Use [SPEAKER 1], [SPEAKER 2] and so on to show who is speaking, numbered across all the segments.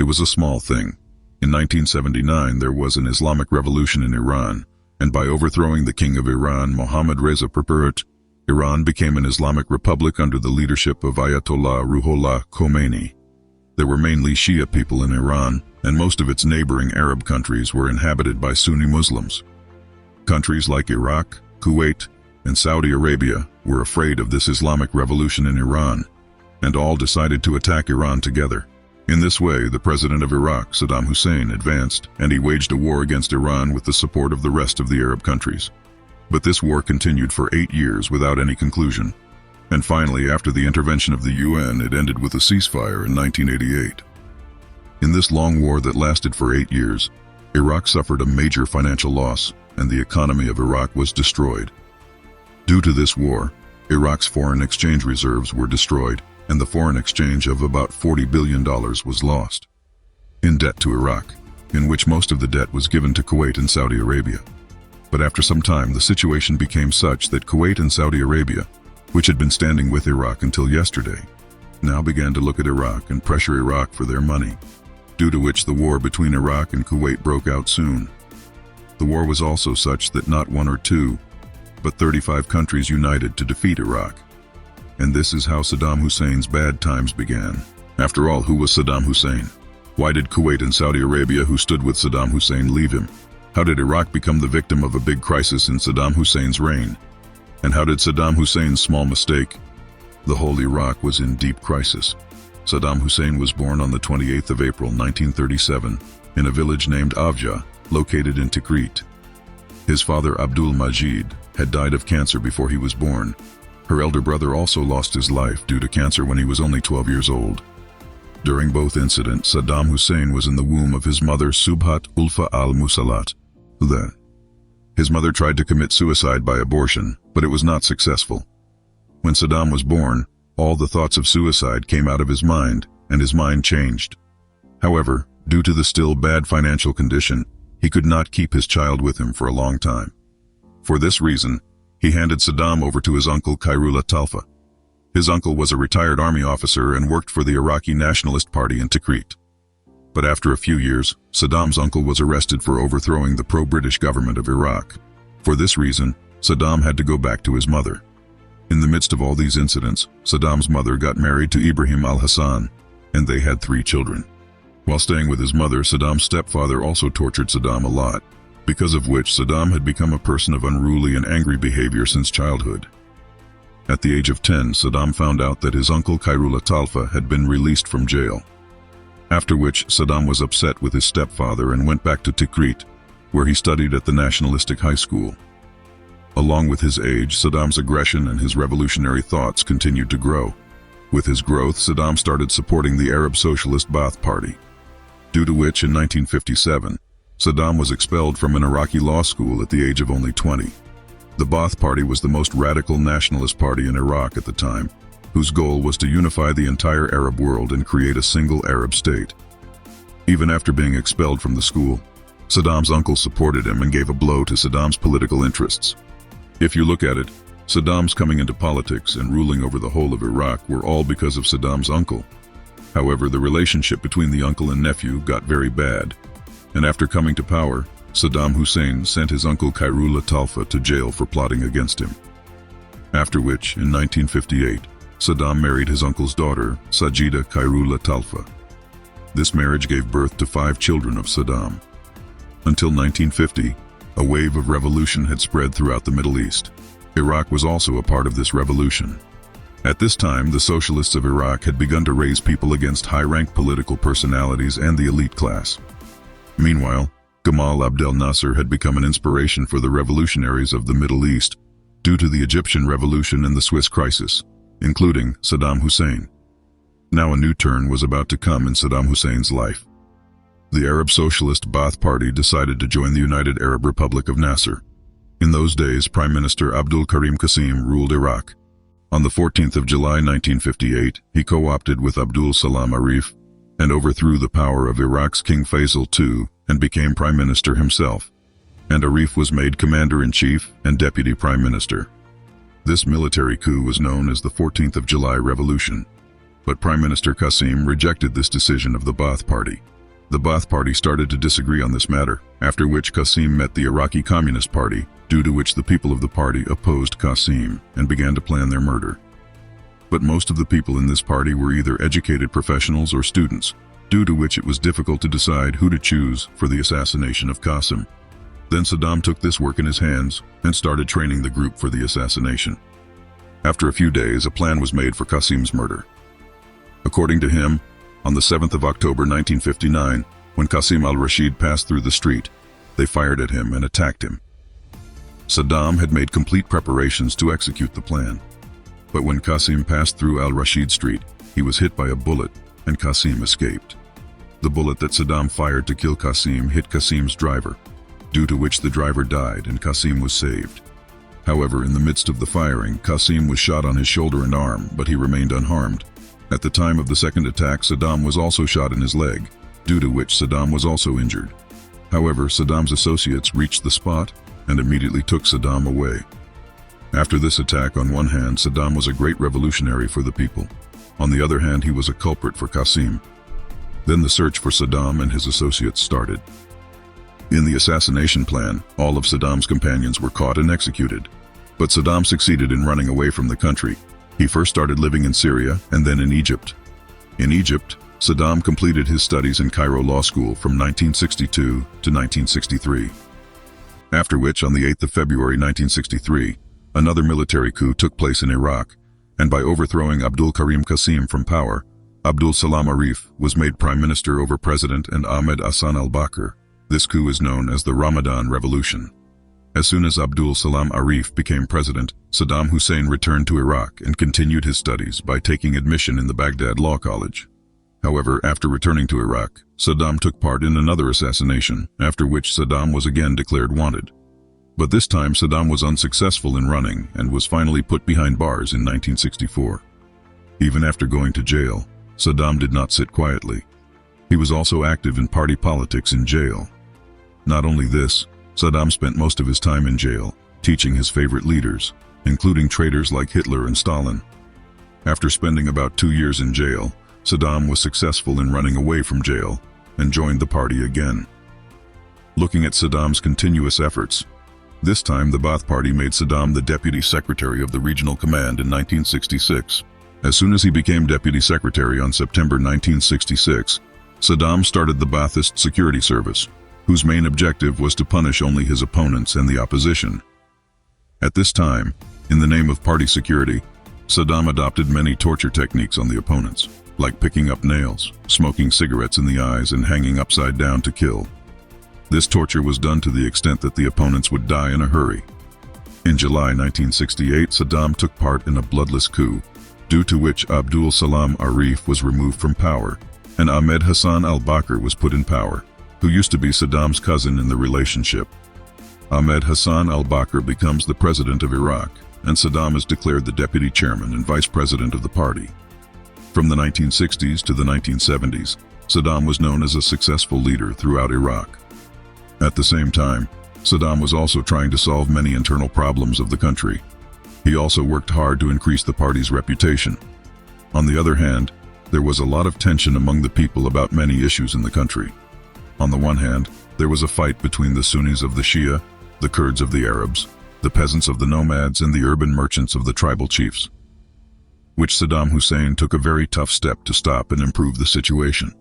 [SPEAKER 1] It was a small thing. In 1979, there was an Islamic revolution in Iran, and by overthrowing the king of Iran, Mohammad Reza Pahlavi, Iran became an Islamic republic under the leadership of Ayatollah Ruhollah Khomeini. There were mainly Shia people in Iran, and most of its neighboring Arab countries were inhabited by Sunni Muslims. Countries like Iraq, Kuwait, and Saudi Arabia were afraid of this Islamic revolution in Iran, and all decided to attack Iran together. In this way, the president of Iraq, Saddam Hussein, advanced, and he waged a war against Iran with the support of the rest of the Arab countries. But this war continued for 8 years without any conclusion. And finally, after the intervention of the UN, it ended with a ceasefire in 1988. In this long war that lasted for 8 years, Iraq suffered a major financial loss, and the economy of Iraq was destroyed. Due to this war, Iraq's foreign exchange reserves were destroyed, and the foreign exchange of about $40 billion was lost. In debt to Iraq, in which most of the debt was given to Kuwait and Saudi Arabia. But after some time, the situation became such that Kuwait and Saudi Arabia, which had been standing with Iraq until yesterday, now began to look at Iraq and pressure Iraq for their money, due to which the war between Iraq and Kuwait broke out soon. The war was also such that not 1 or 2, but 35 countries united to defeat Iraq. And this is how Saddam Hussein's bad times began. After all, who was Saddam Hussein? Why did Kuwait and Saudi Arabia, who stood with Saddam Hussein, leave him? How did Iraq become the victim of a big crisis in Saddam Hussein's reign? And how did Saddam Hussein's small mistake? The whole Iraq was in deep crisis. Saddam Hussein was born on the 28th of April 1937 in a village named Halabja, located in Tikrit. His father Abdul Majid had died of cancer before he was born. Her elder brother also lost his life due to cancer when he was only 12 years old. During both incidents, Saddam Hussein was in the womb of his mother Subhat Ulfa al-Musalat. His mother tried to commit suicide by abortion, but it was not successful. When Saddam was born, all the thoughts of suicide came out of his mind, and his mind changed. However, due to the still bad financial condition, he could not keep his child with him for a long time. For this reason, he handed Saddam over to his uncle Khairullah Talfa. His uncle was a retired army officer and worked for the Iraqi Nationalist Party in Tikrit. But after a few years, Saddam's uncle was arrested for overthrowing the pro-British government of Iraq. For this reason, Saddam had to go back to his mother. In the midst of all these incidents, Saddam's mother got married to Ibrahim al-Hassan, and they had 3 children. While staying with his mother, Saddam's stepfather also tortured Saddam a lot, because of which Saddam had become a person of unruly and angry behavior since childhood. At the age of 10, Saddam found out that his uncle Khairullah Talfa had been released from jail. After which, Saddam was upset with his stepfather and went back to Tikrit, where he studied at the nationalistic high school. Along with his age, Saddam's aggression and his revolutionary thoughts continued to grow. With his growth, Saddam started supporting the Arab Socialist Ba'ath Party, due to which in 1957, Saddam was expelled from an Iraqi law school at the age of only 20. The Ba'ath Party was the most radical nationalist party in Iraq at the time, whose goal was to unify the entire Arab world and create a single Arab state. Even after being expelled from the school, Saddam's uncle supported him and gave a blow to Saddam's political interests. If you look at it, Saddam's coming into politics and ruling over the whole of Iraq were all because of Saddam's uncle. However, the relationship between the uncle and nephew got very bad, and after coming to power, Saddam Hussein sent his uncle Khairullah Talfa to jail for plotting against him. After which, in 1958, Saddam married his uncle's daughter, Sajida Khairullah Talfa. This marriage gave birth to 5 children of Saddam. Until 1950, a wave of revolution had spread throughout the Middle East. Iraq was also a part of this revolution. At this time, the socialists of Iraq had begun to raise people against high-ranked political personalities and the elite class. Meanwhile, Gamal Abdel Nasser had become an inspiration for the revolutionaries of the Middle East due to the Egyptian Revolution and the Swiss crisis, including Saddam Hussein. Now a new turn was about to come in Saddam Hussein's life. The Arab Socialist Ba'ath Party decided to join the United Arab Republic of Nasser. In those days, Prime Minister Abdul Karim Qasim ruled Iraq. On the 14th of July 1958, he co-opted with Abdul Salam Arif and overthrew the power of Iraq's King Faisal II and became Prime Minister himself. And Arif was made Commander-in-Chief and Deputy Prime Minister. This military coup was known as the 14th of July Revolution. But Prime Minister Qasim rejected this decision of the Ba'ath Party. The Ba'ath Party started to disagree on this matter, after which Qasim met the Iraqi Communist Party, due to which the people of the party opposed Qasim and began to plan their murder. But most of the people in this party were either educated professionals or students, due to which it was difficult to decide who to choose for the assassination of Qasim. Then Saddam took this work in his hands and started training the group for the assassination. After a few days, a plan was made for Qasim's murder. According to him, on the 7th of October 1959, when Qasim al-Rashid passed through the street, they fired at him and attacked him. Saddam had made complete preparations to execute the plan. But when Qasim passed through al-Rashid Street, he was hit by a bullet and Qasim escaped. The bullet that Saddam fired to kill Qasim hit Qasim's driver, due to which the driver died and Qasim was saved. However, in the midst of the firing, Qasim was shot on his shoulder and arm, but he remained unharmed. At the time of the second attack, Saddam was also shot in his leg, due to which Saddam was also injured. However, Saddam's associates reached the spot and immediately took Saddam away. After this attack, on one hand, Saddam was a great revolutionary for the people. On the other hand, he was a culprit for Qasim. Then the search for Saddam and his associates started. In the assassination plan, all of Saddam's companions were caught and executed. But Saddam succeeded in running away from the country. He first started living in Syria and then in Egypt. In Egypt, Saddam completed his studies in Cairo Law School from 1962 to 1963. After which, on the 8th of February 1963, another military coup took place in Iraq, and by overthrowing Abdul Karim Qasim from power, Abdul Salam Arif was made prime minister over President and Ahmed Hassan al-Bakr. This coup is known as the Ramadan Revolution. As soon as Abdul Salam Arif became president, Saddam Hussein returned to Iraq and continued his studies by taking admission in the Baghdad Law College. However, after returning to Iraq, Saddam took part in another assassination, after which Saddam was again declared wanted. But this time Saddam was unsuccessful in running and was finally put behind bars in 1964. Even after going to jail, Saddam did not sit quietly. He was also active in party politics in jail. Not only this, Saddam spent most of his time in jail, teaching his favorite leaders, including traitors like Hitler and Stalin. After spending about 2 years in jail, Saddam was successful in running away from jail and joined the party again. Looking at Saddam's continuous efforts, this time the Ba'ath Party made Saddam the deputy secretary of the regional command in 1966. As soon as he became deputy secretary on September 1966, Saddam started the Ba'athist Security Service, whose main objective was to punish only his opponents and the opposition. At this time, in the name of party security, Saddam adopted many torture techniques on the opponents, like picking up nails, smoking cigarettes in the eyes, and hanging upside down to kill. This torture was done to the extent that the opponents would die in a hurry. In July 1968, Saddam took part in a bloodless coup, due to which Abdul Salam Arif was removed from power, and Ahmed Hassan al-Bakr was put in power, who used to be Saddam's cousin in the relationship. Ahmed Hassan al-Bakr becomes the president of Iraq, and Saddam is declared the deputy chairman and vice president of the party. From the 1960s to the 1970s, Saddam was known as a successful leader throughout Iraq. At the same time, Saddam was also trying to solve many internal problems of the country. He also worked hard to increase the party's reputation. On the other hand, there was a lot of tension among the people about many issues in the country. On the one hand, there was a fight between the Sunnis of the Shia, the Kurds of the Arabs, the peasants of the nomads, and the urban merchants of the tribal chiefs, which Saddam Hussein took a very tough step to stop and improve the situation.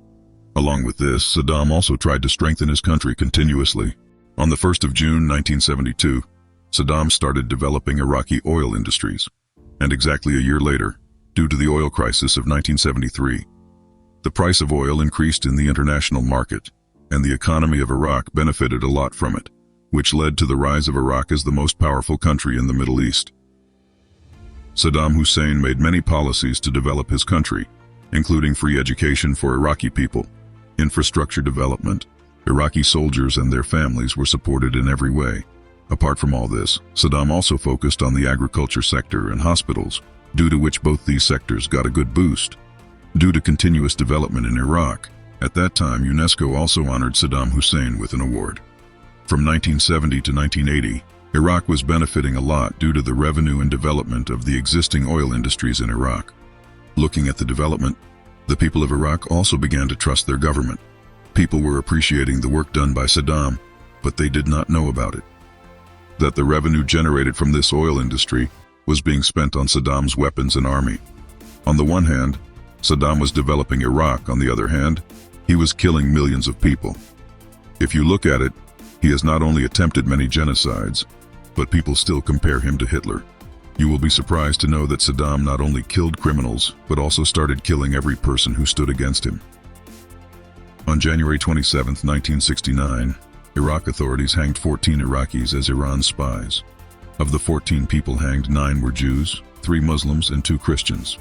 [SPEAKER 1] Along with this, Saddam also tried to strengthen his country continuously. On the 1st of June 1972, Saddam started developing Iraqi oil industries, and exactly a year later, due to the oil crisis of 1973, the price of oil increased in the international market, and the economy of Iraq benefited a lot from it, which led to the rise of Iraq as the most powerful country in the Middle East. Saddam Hussein made many policies to develop his country, including free education for Iraqi people, infrastructure development. Iraqi soldiers and their families were supported in every way. Apart from all this, Saddam also focused on the agriculture sector and hospitals, due to which both these sectors got a good boost. Due to continuous development in Iraq, at that time UNESCO also honored Saddam Hussein with an award. From 1970 to 1980, Iraq was benefiting a lot due to the revenue and development of the existing oil industries in Iraq. Looking at the development, the people of Iraq also began to trust their government. People were appreciating the work done by Saddam, but they did not know about it. That the revenue generated from this oil industry was being spent on Saddam's weapons and army. On the one hand, Saddam was developing Iraq. On the other hand, he was killing millions of people. If you look at it, he has not only attempted many genocides, but people still compare him to Hitler. You will be surprised to know that Saddam not only killed criminals, but also started killing every person who stood against him. On January 27, 1969, Iraq authorities hanged 14 Iraqis as Iran's spies. Of the 14 people hanged, 9 were Jews, 3 Muslims, and 2 Christians.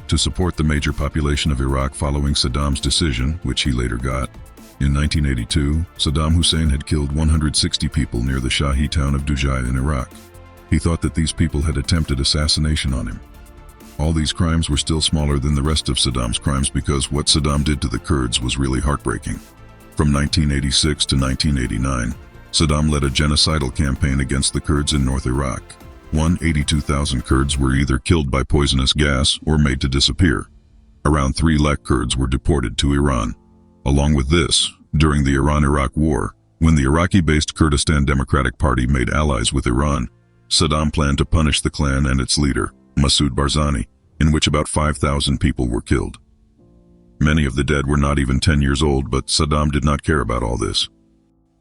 [SPEAKER 1] To support the major population of Iraq following Saddam's decision, which he later got, in 1982, Saddam Hussein had killed 160 people near the Shahi town of Dujai in Iraq. He thought that these people had attempted assassination on him. All these crimes were still smaller than the rest of Saddam's crimes because what Saddam did to the Kurds was really heartbreaking. From 1986 to 1989, Saddam led a genocidal campaign against the Kurds in North Iraq. 182,000 Kurds were either killed by poisonous gas or made to disappear. Around 3 lakh Kurds were deported to Iran. Along with this, during the Iran-Iraq War, when the Iraqi-based Kurdistan Democratic Party made allies with Iran, Saddam planned to punish the clan and its leader, Masoud Barzani, in which about 5,000 people were killed. Many of the dead were not even 10 years old, but Saddam did not care about all this.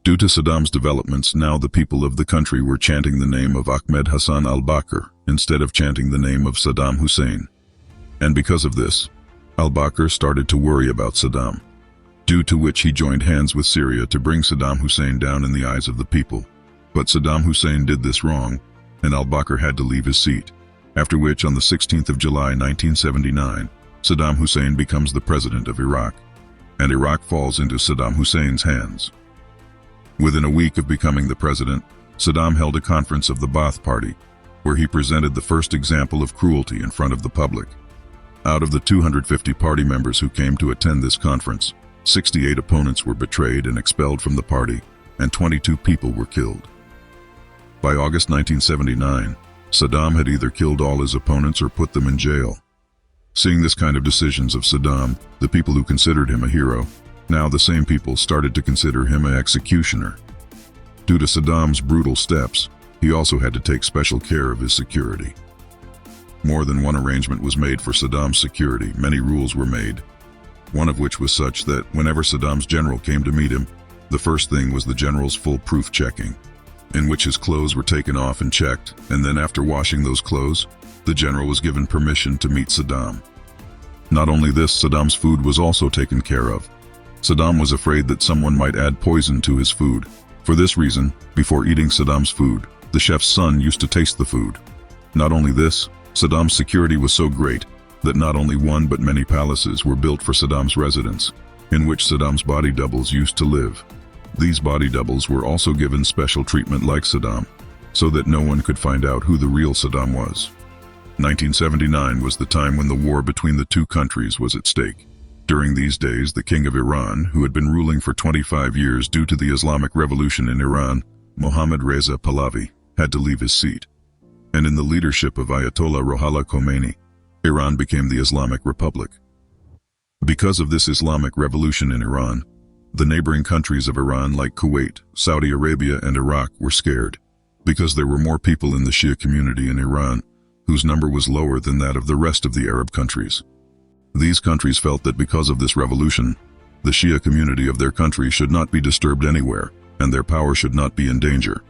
[SPEAKER 1] Due to Saddam's developments, now the people of the country were chanting the name of Ahmed Hassan al-Bakr instead of chanting the name of Saddam Hussein. And because of this, al-Bakr started to worry about Saddam, due to which he joined hands with Syria to bring Saddam Hussein down in the eyes of the people. But Saddam Hussein did this wrong, and al-Bakr had to leave his seat, after which on the 16th of July 1979, Saddam Hussein becomes the president of Iraq, and Iraq falls into Saddam Hussein's hands. Within a week of becoming the president, Saddam held a conference of the Ba'ath Party, where he presented the first example of cruelty in front of the public. Out of the 250 party members who came to attend this conference, 68 opponents were betrayed and expelled from the party, and 22 people were killed. By August 1979, Saddam had either killed all his opponents or put them in jail. Seeing this kind of decisions of Saddam, the people who considered him a hero, now the same people started to consider him an executioner. Due to Saddam's brutal steps, he also had to take special care of his security. More than one arrangement was made for Saddam's security. Many rules were made, one of which was such that whenever Saddam's general came to meet him, the first thing was the general's full-proof checking, in which his clothes were taken off and checked, and then after washing those clothes, the general was given permission to meet Saddam. Not only this, Saddam's food was also taken care of. Saddam was afraid that someone might add poison to his food. For this reason, before eating Saddam's food, the chef's son used to taste the food. Not only this, Saddam's security was so great that not only one but many palaces were built for Saddam's residence, in which Saddam's body doubles used to live. These body doubles were also given special treatment like Saddam, so that no one could find out who the real Saddam was. 1979 was the time when the war between the two countries was at stake. During these days, the king of Iran, who had been ruling for 25 years due to the Islamic Revolution in Iran, Mohammad Reza Pahlavi, had to leave his seat. And in the leadership of Ayatollah Ruhollah Khomeini, Iran became the Islamic Republic. Because of this Islamic revolution in Iran, the neighboring countries of Iran like Kuwait, Saudi Arabia, and Iraq were scared, because there were more people in the Shia community in Iran, whose number was lower than that of the rest of the Arab countries. These countries felt that because of this revolution, the Shia community of their country should not be disturbed anywhere, and their power should not be in danger.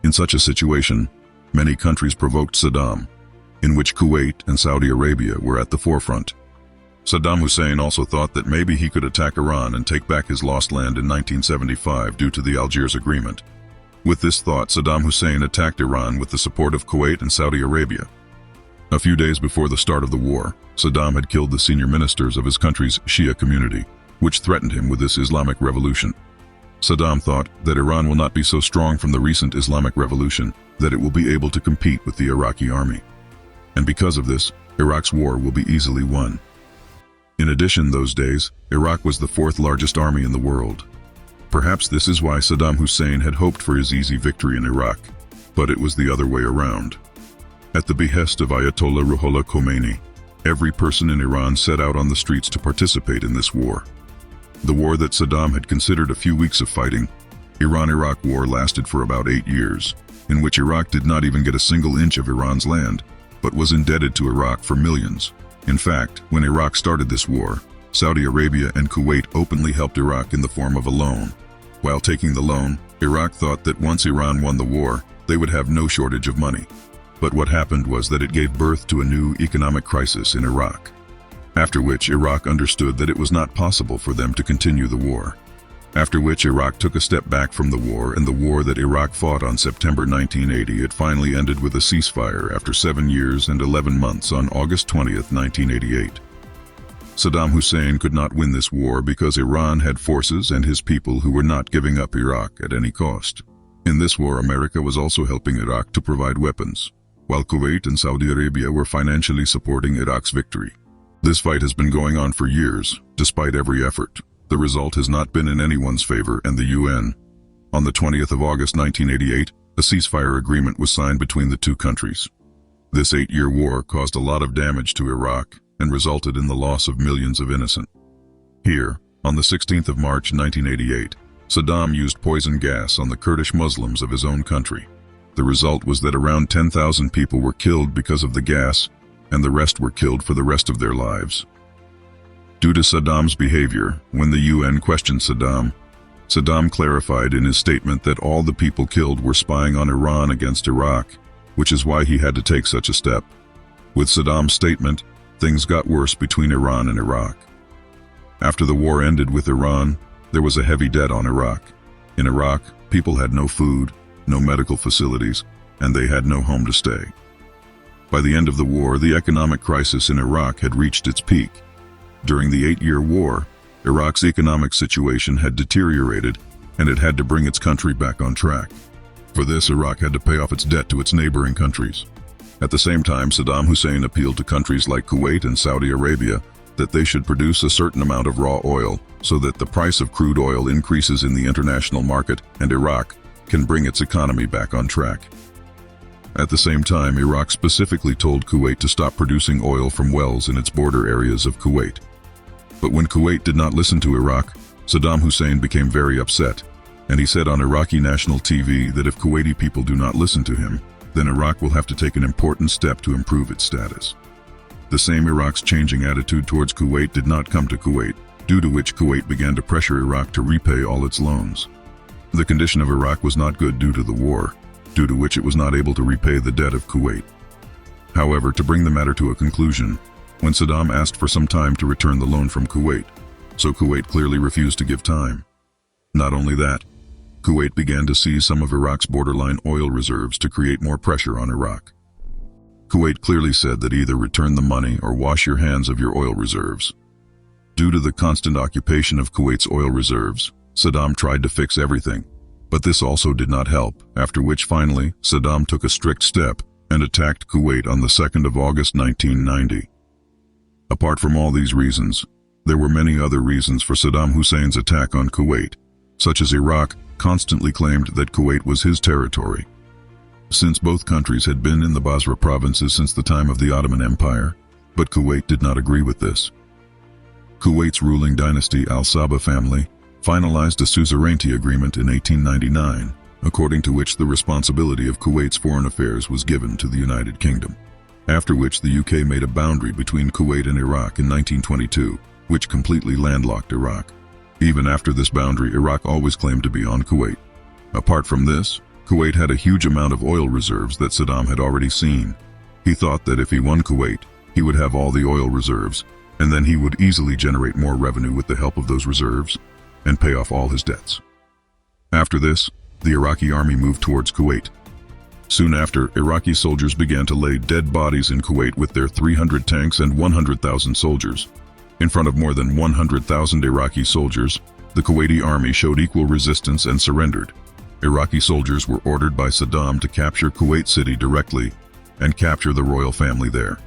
[SPEAKER 1] In such a situation, many countries provoked Saddam, in which Kuwait and Saudi Arabia were at the forefront. Saddam Hussein also thought that maybe he could attack Iran and take back his lost land in 1975 due to the Algiers Agreement. With this thought, Saddam Hussein attacked Iran with the support of Kuwait and Saudi Arabia. A few days before the start of the war, Saddam had killed the senior ministers of his country's Shia community, which threatened him with this Islamic revolution. Saddam thought that Iran will not be so strong from the recent Islamic revolution that it will be able to compete with the Iraqi army. And because of this, Iraq's war will be easily won. In addition, those days, Iraq was the 4th largest army in the world. Perhaps this is why Saddam Hussein had hoped for his easy victory in Iraq, but it was the other way around. At the behest of Ayatollah Ruhollah Khomeini, Every person in Iran set out on the streets to participate in this war. The war that Saddam had considered a few weeks of fighting, Iran-Iraq War, lasted for about 8 years, in which Iraq did not even get a single inch of Iran's land, but was indebted to Iraq for millions. In fact, when Iraq started this war, Saudi Arabia and Kuwait openly helped Iraq in the form of a loan. While taking the loan, Iraq thought that once Iran won the war, they would have no shortage of money. But what happened was that it gave birth to a new economic crisis in Iraq. After which Iraq understood that it was not possible for them to continue the war. After which Iraq took a step back from the war, and the war that Iraq fought on September 1980, it finally ended with a ceasefire after 7 years and 11 months on August 20th, 1988. Saddam Hussein could not win this war because Iran had forces and his people who were not giving up Iraq at any cost. In this war, America was also helping Iraq to provide weapons, while Kuwait and Saudi Arabia were financially supporting Iraq's victory. This fight has been going on for years, despite every effort. The result has not been in anyone's favor, and the UN. On the 20th of August 1988, a ceasefire agreement was signed between the two countries. This 8-year war caused a lot of damage to Iraq and resulted in the loss of millions of innocent. Here, on the 16th of March 1988, Saddam used poison gas on the Kurdish Muslims of his own country. The result was that around 10,000 people were killed because of the gas, and the rest were killed for the rest of their lives. Due to Saddam's behavior, when the UN questioned Saddam, Saddam clarified in his statement that all the people killed were spying on Iran against Iraq, which is why he had to take such a step. With Saddam's statement, things got worse between Iran and Iraq. After the war ended with Iran, there was a heavy debt on Iraq. In Iraq, people had no food, no medical facilities, and they had no home to stay. By the end of the war, the economic crisis in Iraq had reached its peak. During the 8-year war, Iraq's economic situation had deteriorated, and it had to bring its country back on track. For this, Iraq had to pay off its debt to its neighboring countries. At the same time, Saddam Hussein appealed to countries like Kuwait and Saudi Arabia that they should produce a certain amount of raw oil so that the price of crude oil increases in the international market and Iraq can bring its economy back on track. At the same time, Iraq specifically told Kuwait to stop producing oil from wells in its border areas of Kuwait. But when Kuwait did not listen to Iraq, Saddam Hussein became very upset, and he said on Iraqi national TV that if Kuwaiti people do not listen to him, then Iraq will have to take an important step to improve its status. The same Iraq's changing attitude towards Kuwait did not come to Kuwait, due to which Kuwait began to pressure Iraq to repay all its loans. The condition of Iraq was not good due to the war, due to which it was not able to repay the debt of Kuwait. However, to bring the matter to a conclusion, when Saddam asked for some time to return the loan from Kuwait, so Kuwait clearly refused to give time. Not only that, Kuwait began to seize some of Iraq's borderline oil reserves to create more pressure on Iraq. Kuwait clearly said that either return the money or wash your hands of your oil reserves. Due to the constant occupation of Kuwait's oil reserves, Saddam tried to fix everything, but this also did not help, after which finally Saddam took a strict step and attacked Kuwait on the 2nd of August 1990. Apart from all these reasons, there were many other reasons for Saddam Hussein's attack on Kuwait, such as Iraq constantly claimed that Kuwait was his territory. Since both countries had been in the Basra provinces since the time of the Ottoman Empire, but Kuwait did not agree with this. Kuwait's ruling dynasty Al-Sabah family finalized a suzerainty agreement in 1899, according to which the responsibility of Kuwait's foreign affairs was given to the United Kingdom. After which the UK made a boundary between Kuwait and Iraq in 1922, which completely landlocked Iraq. Even after this boundary, Iraq always claimed to be on Kuwait. Apart from this, Kuwait had a huge amount of oil reserves that Saddam had already seen. He thought that if he won Kuwait, he would have all the oil reserves, and then he would easily generate more revenue with the help of those reserves, and pay off all his debts. After this, the Iraqi army moved towards Kuwait. Soon after, Iraqi soldiers began to lay dead bodies in Kuwait with their 300 tanks and 100,000 soldiers. In front of more than 100,000 Iraqi soldiers, the Kuwaiti army showed equal resistance and surrendered. Iraqi soldiers were ordered by Saddam to capture Kuwait City directly and capture the royal family there.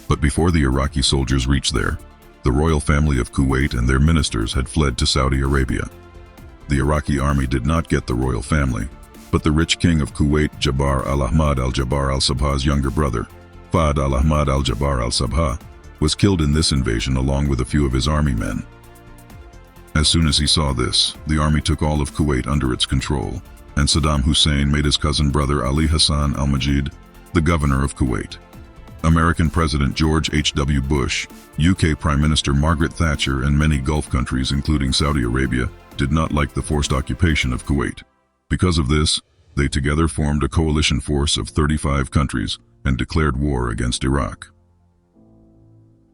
[SPEAKER 1] But before the Iraqi soldiers reached there, the royal family of Kuwait and their ministers had fled to Saudi Arabia. The Iraqi army did not get the royal family, but the rich king of Kuwait, Jabbar al-Ahmad al-Jabbar al-Sabha's younger brother, Fahd al-Ahmad al-Jabbar al-Sabha, was killed in this invasion along with a few of his army men. As soon as he saw this, the army took all of Kuwait under its control, and Saddam Hussein made his cousin brother Ali Hassan al-Majid the governor of Kuwait. American President George H.W. Bush, UK Prime Minister Margaret Thatcher, and many Gulf countries including Saudi Arabia did not like the forced occupation of Kuwait. Because of this, they together formed a coalition force of 35 countries and declared war against Iraq.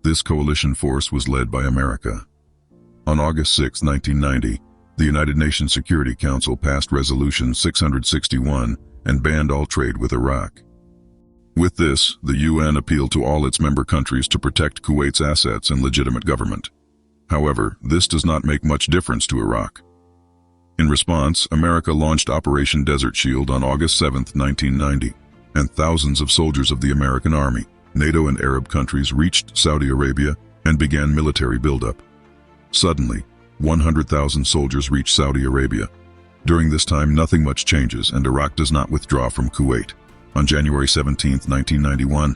[SPEAKER 1] This coalition force was led by America. On August 6, 1990, the United Nations Security Council passed Resolution 661 and banned all trade with Iraq. With this, the UN appealed to all its member countries to protect Kuwait's assets and legitimate government. However, this does not make much difference to Iraq. In response, America launched Operation Desert Shield on August 7, 1990, and thousands of soldiers of the American Army, NATO and Arab countries reached Saudi Arabia and began military buildup. Suddenly, 100,000 soldiers reached Saudi Arabia. During this time, nothing much changes and Iraq does not withdraw from Kuwait. On January 17, 1991,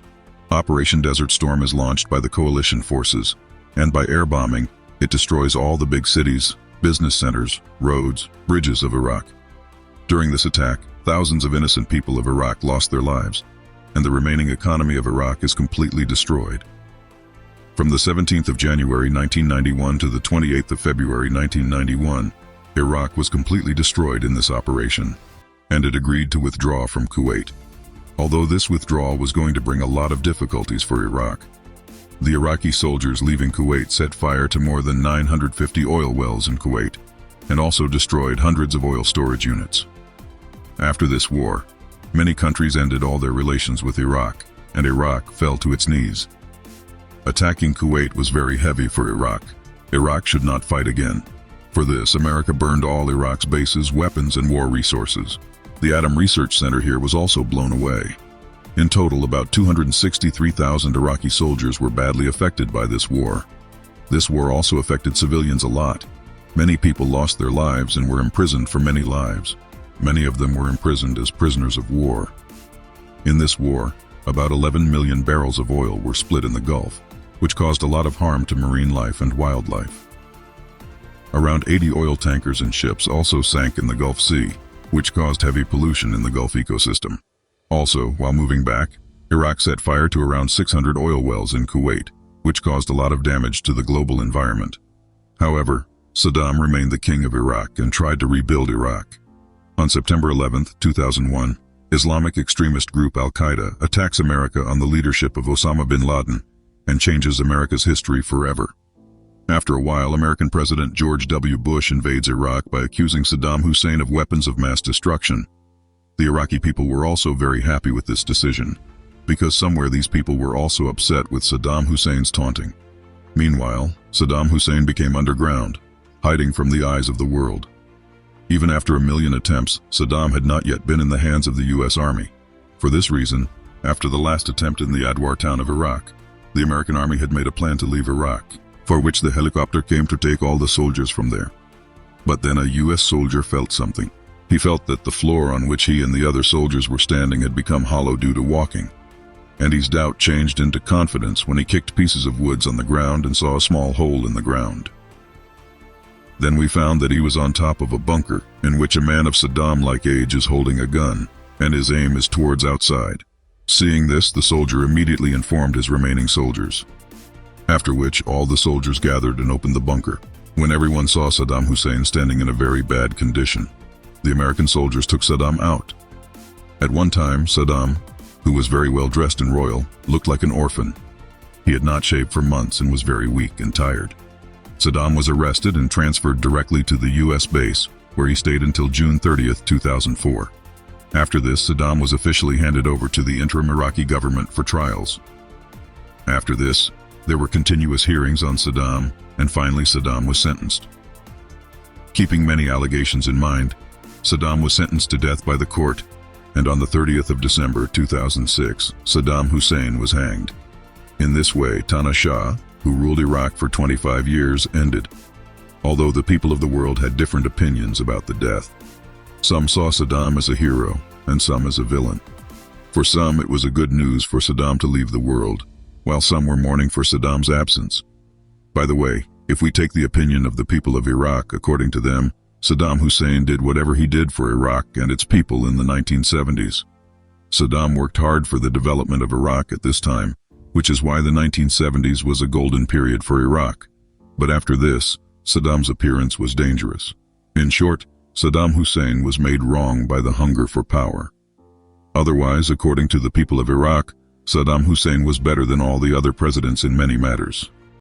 [SPEAKER 1] Operation Desert Storm is launched by the coalition forces, and by air bombing, it destroys all the big cities, business centers, roads, bridges of Iraq. During this attack, thousands of innocent people of Iraq lost their lives, and the remaining economy of Iraq is completely destroyed. From the 17th of January 1991 to the 28th of February 1991, Iraq was completely destroyed in this operation, and it agreed to withdraw from Kuwait. Although this withdrawal was going to bring a lot of difficulties for Iraq. The Iraqi soldiers leaving Kuwait set fire to more than 950 oil wells in Kuwait, and also destroyed hundreds of oil storage units. After this war, many countries ended all their relations with Iraq, and Iraq fell to its knees. Attacking Kuwait was very heavy for Iraq. Iraq should not fight again. For this, America burned all Iraq's bases, weapons, and war resources. The Atom Research Center here was also blown away. In total, about 263,000 Iraqi soldiers were badly affected by this war. This war also affected civilians a lot. Many people lost their lives and were imprisoned for many lives. Many of them were imprisoned as prisoners of war. In this war, about 11 million barrels of oil were split in the Gulf, which caused a lot of harm to marine life and wildlife. Around 80 oil tankers and ships also sank in the Gulf Sea, which caused heavy pollution in the Gulf ecosystem. Also, while moving back, Iraq set fire to around 600 oil wells in Kuwait, which caused a lot of damage to the global environment. However, Saddam remained the king of Iraq and tried to rebuild Iraq. On September 11, 2001, Islamic extremist group Al-Qaeda attacks America on the leadership of Osama bin Laden and changes America's history forever. After a while, American President George W. Bush invades Iraq by accusing Saddam Hussein of weapons of mass destruction. The Iraqi people were also very happy with this decision, because somewhere these people were also upset with Saddam Hussein's taunting. Meanwhile, Saddam Hussein became underground, hiding from the eyes of the world. Even after 1 million attempts, Saddam had not yet been in the hands of the U.S. Army. For this reason, after the last attempt in the Adwar town of Iraq, the American Army had made a plan to leave Iraq, for which the helicopter came to take all the soldiers from there. But then a U.S. soldier felt something. He felt that the floor on which he and the other soldiers were standing had become hollow due to walking. And his doubt changed into confidence when he kicked pieces of woods on the ground and saw a small hole in the ground. Then we found that he was on top of a bunker, in which a man of Saddam-like age is holding a gun, and his aim is towards outside. Seeing this, the soldier immediately informed his remaining soldiers. After which, all the soldiers gathered and opened the bunker. When everyone saw Saddam Hussein standing in a very bad condition, the American soldiers took Saddam out. At one time, Saddam, who was very well dressed and royal, looked like an orphan. He had not shaved for months and was very weak and tired. Saddam was arrested and transferred directly to the U.S. base, where he stayed until June 30, 2004. After this, Saddam was officially handed over to the interim Iraqi government for trials. After this, there were continuous hearings on Saddam, and finally Saddam was sentenced. Keeping many allegations in mind, Saddam was sentenced to death by the court, and on the 30th of December 2006, Saddam Hussein was hanged. In this way, Tana Shah, who ruled Iraq for 25 years, ended. Although the people of the world had different opinions about the death. Some saw Saddam as a hero, and some as a villain. For some, it was a good news for Saddam to leave the world, while some were mourning for Saddam's absence. By the way, if we take the opinion of the people of Iraq, according to them, Saddam Hussein did whatever he did for Iraq and its people in the 1970s. Saddam worked hard for the development of Iraq at this time, which is why the 1970s was a golden period for Iraq. But after this, Saddam's appearance was dangerous. In short, Saddam Hussein was made wrong by the hunger for power. Otherwise, according to the people of Iraq, Saddam Hussein was better than all the other presidents in many matters.